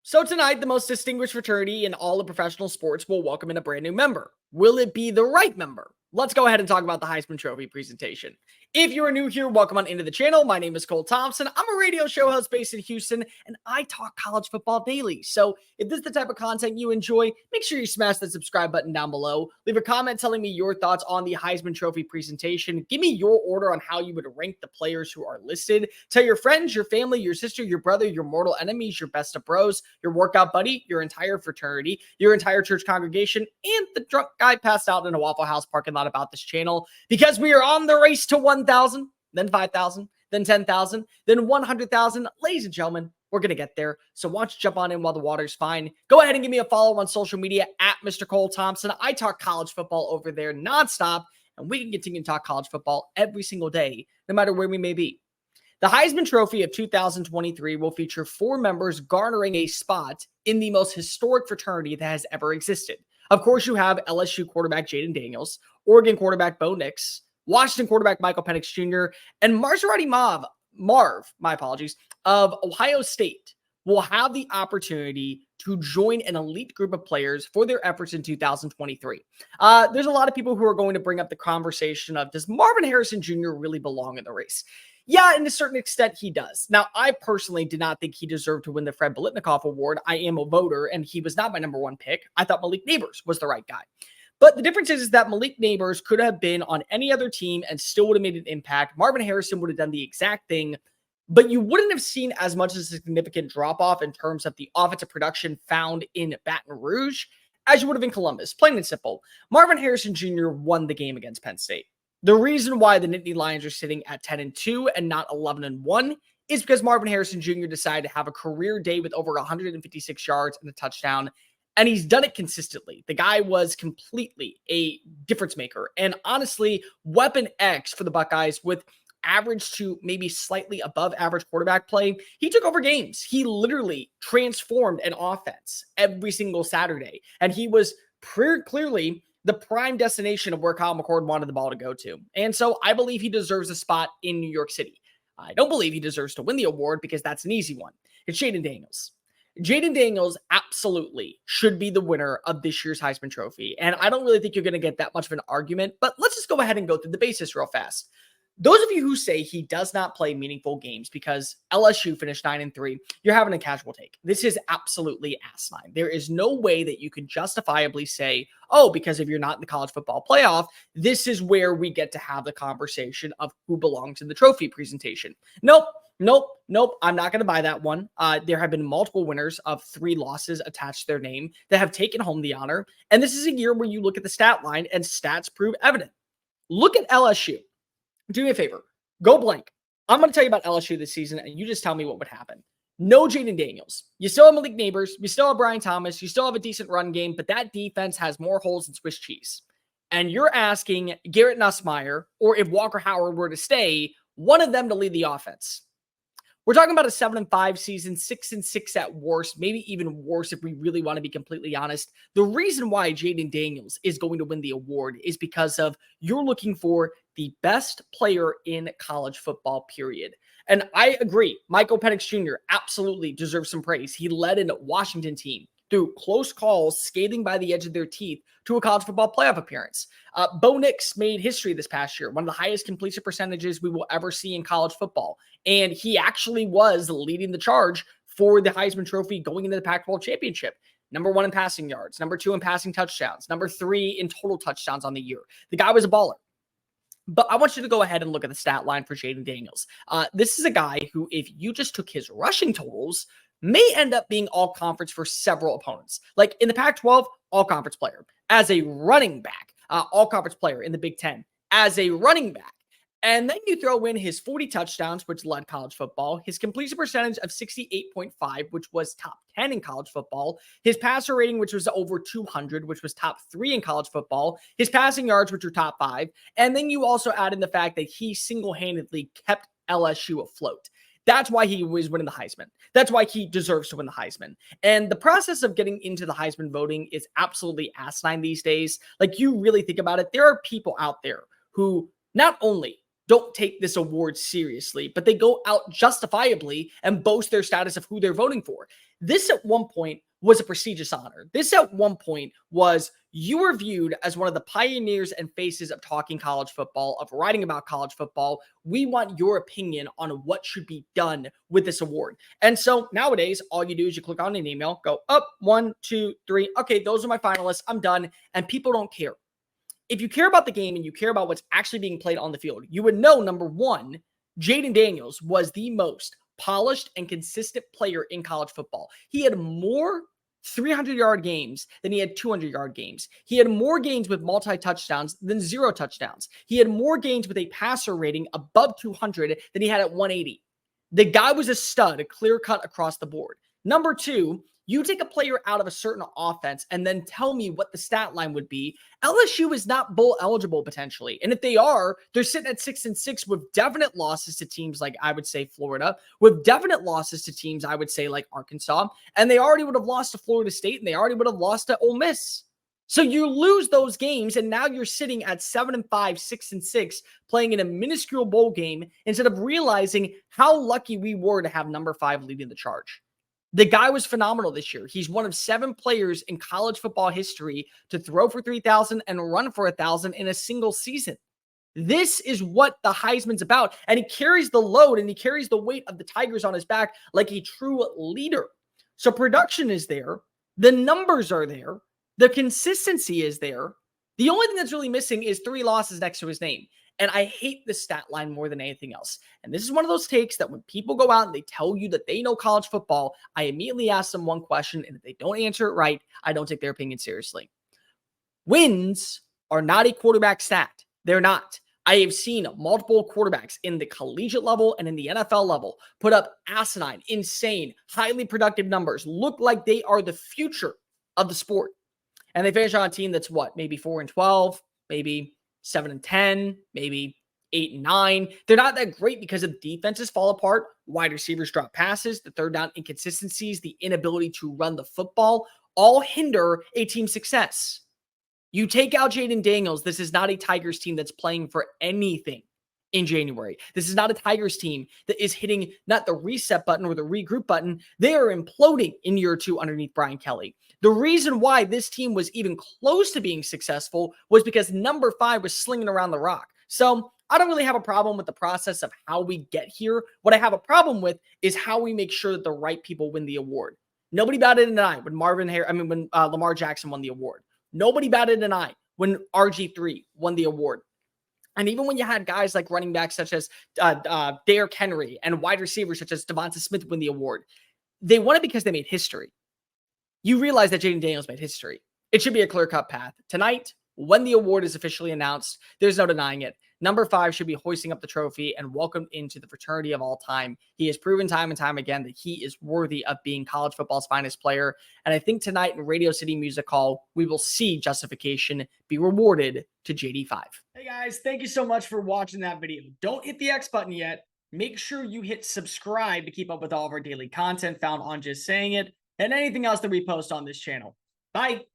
So tonight, the most distinguished fraternity in all of professional sports will welcome in a brand new member. Will it be the right member? Let's go ahead and talk about the Heisman Trophy presentation. If you are new here, welcome on into the channel. My name is Cole Thompson. I'm a radio show host based in Houston, and I talk college football daily. So if this is the type of content you enjoy, make sure you smash that subscribe button down below. Leave a comment telling me your thoughts on the Heisman Trophy presentation. Give me your order on how you would rank the players who are listed. Tell your friends, your family, your sister, your brother, your mortal enemies, your best of bros, your workout buddy, your entire fraternity, your entire church congregation, and the drunk guy passed out in a Waffle House parking lot about this channel, because we are on the race to 1,000, then 5,000, then 10,000, then 100,000. Ladies and gentlemen, we're going to get there. So why don't you jump on in while the water's fine. Go ahead and give me a follow on social media at Mr. Cole Thompson. I talk college football over there nonstop, and we can continue to talk college football every single day, no matter where we may be. The Heisman Trophy of 2023 will feature 4 members garnering a spot in the most historic fraternity that has ever existed. Of course, you have LSU quarterback Jayden Daniels, Oregon quarterback Bo Nix, Washington quarterback Michael Penix Jr., and Marv, my apologies, of Ohio State will have the opportunity to join an elite group of players for their efforts in 2023. There's a lot of people who are going to bring up the conversation of, does Marvin Harrison Jr. really belong in the race? Yeah, in a certain extent, he does. Now, I personally did not think he deserved to win the Fred Biletnikoff Award. I am a voter, and he was not my number one pick. I thought Malik Neighbors was the right guy. But the difference is that Malik Neighbors could have been on any other team and still would have made an impact. Marvin Harrison would have done the exact thing, but you wouldn't have seen as much as a significant drop-off in terms of the offensive production found in Baton Rouge as you would have in Columbus. Plain and simple. Marvin Harrison Jr. won the game against Penn State. The reason why the Nittany Lions are sitting at 10-2 and not 11-1 is because Marvin Harrison Jr. decided to have a career day with over 156 yards and a touchdown, and he's done it consistently. The guy was completely a difference maker, and honestly, Weapon X for the Buckeyes with average to maybe slightly above average quarterback play. He took over games. He literally transformed an offense every single Saturday, and he was pretty clearly the prime destination of where Kyle McCord wanted the ball to go to. And so I believe he deserves a spot in New York City. I don't believe he deserves to win the award because that's an easy one. It's Jayden Daniels. Jayden Daniels absolutely should be the winner of this year's Heisman Trophy. And I don't really think you're going to get that much of an argument, but let's just go ahead and go through the basis real fast. Those of you who say he does not play meaningful games because LSU finished 9-3, you're having a casual take. This is absolutely asinine. There is no way that you can justifiably say, oh, because if you're not in the college football playoff, this is where we get to have the conversation of who belongs in the trophy presentation. Nope. I'm not going to buy that one. There have been multiple winners of 3 losses attached to their name that have taken home the honor. And this is a year where you look at the stat line and stats prove evident. Look at LSU. Do me a favor. Go blank. I'm going to tell you about LSU this season, and you just tell me what would happen. No Jayden Daniels. You still have Malik Neighbors. You still have Brian Thomas. You still have a decent run game, but that defense has more holes than Swiss cheese. And you're asking Garrett Nussmeier, or if Walker Howard were to stay, one of them to lead the offense. We're talking about a 7-5 season, 6-6 at worst, maybe even worse if we really want to be completely honest. The reason why Jayden Daniels is going to win the award is because of you're looking for the best player in college football, period. And I agree, Michael Penix Jr. absolutely deserves some praise. He led a Washington team through close calls, skating by the edge of their teeth to a college football playoff appearance. Bo Nix made history this past year, one of the highest completion percentages we will ever see in college football. And he actually was leading the charge for the Heisman Trophy going into the Pac-12 championship. Number 1 in passing yards, number 2 in passing touchdowns, number 3 in total touchdowns on the year. The guy was a baller. But I want you to go ahead and look at the stat line for Jayden Daniels. This is a guy who, if you just took his rushing totals, may end up being all-conference for several opponents. Like in the Pac-12, all-conference player. As a running back, all-conference player in the Big Ten. As a running back. And then you throw in his 40 touchdowns, which led college football, his completion percentage of 68.5, which was top 10 in college football, his passer rating, which was over 200, which was top 3 in college football, his passing yards, which were top 5, and then you also add in the fact that he single-handedly kept LSU afloat. That's why he was winning the Heisman. That's why he deserves to win the Heisman. And the process of getting into the Heisman voting is absolutely asinine these days. Like, you really think about it, there are people out there who not only don't take this award seriously, but they go out justifiably and boast their status of who they're voting for. This at one point was a prestigious honor. This at one point was, you were viewed as one of the pioneers and faces of talking college football, of writing about college football. We want your opinion on what should be done with this award. And so nowadays, all you do is you click on an email, go up, 1, 2, 3. Okay, those are my finalists. I'm done. And people don't care. If you care about the game and you care about what's actually being played on the field, you would know, number one, Jayden Daniels was the most polished and consistent player in college football. He had more 300-yard games than he had 200-yard games. He had more games with multi-touchdowns than 0 touchdowns. He had more games with a passer rating above 200 than he had at 180. The guy was a stud, a clear cut across the board. Number two, you take a player out of a certain offense and then tell me what the stat line would be. LSU is not bowl eligible potentially. And if they are, they're sitting at 6-6 with definite losses to teams like, I would say, Florida, with definite losses to teams, I would say, like Arkansas. And they already would have lost to Florida State, and they already would have lost to Ole Miss. So you lose those games, and now you're sitting at 7-5, 6-6, playing in a minuscule bowl game instead of realizing how lucky we were to have number 5 leading the charge. The guy was phenomenal this year. He's one of 7 players in college football history to throw for 3,000 and run for 1,000 in a single season. This is what the Heisman's about. And he carries the load and he carries the weight of the Tigers on his back like a true leader. So production is there. The numbers are there. The consistency is there. The only thing that's really missing is 3 losses next to his name. And I hate the stat line more than anything else. And this is one of those takes that when people go out and they tell you that they know college football, I immediately ask them one question. And if they don't answer it right, I don't take their opinion seriously. Wins are not a quarterback stat. They're not. I have seen multiple quarterbacks in the collegiate level and in the NFL level put up asinine, insane, highly productive numbers, look like they are the future of the sport. And they finish on a team that's what? Maybe 4-12, maybe 7-10, maybe 8-9. They're not that great because the defenses fall apart. Wide receivers drop passes. The third down inconsistencies, the inability to run the football all hinder a team's success. You take out Jayden Daniels. This is not a Tigers team that's playing for anything in January. This is not a Tigers team that is hitting not the reset button or the regroup button. They are imploding in year 2 underneath Brian Kelly. The reason why this team was even close to being successful was because number 5 was slinging around the rock. So I don't really have a problem with the process of how we get here. What I have a problem with is how we make sure that the right people win the award. Nobody batted an eye when when Lamar Jackson won the award. Nobody batted an eye when RG3 won the award. And even when you had guys like running backs such as Derrick Henry and wide receivers such as Devonta Smith win the award, they won it because they made history. You realize that Jayden Daniels made history. It should be a clear-cut path. Tonight, when the award is officially announced, there's no denying it. Number 5 should be hoisting up the trophy and welcomed into the fraternity of all time. He has proven time and time again that he is worthy of being college football's finest player. And I think tonight in Radio City Music Hall, we will see justification be rewarded to JD5. Hey guys, thank you so much for watching that video. Don't hit the X button yet. Make sure you hit subscribe to keep up with all of our daily content found on Just Saying It and anything else that we post on this channel. Bye.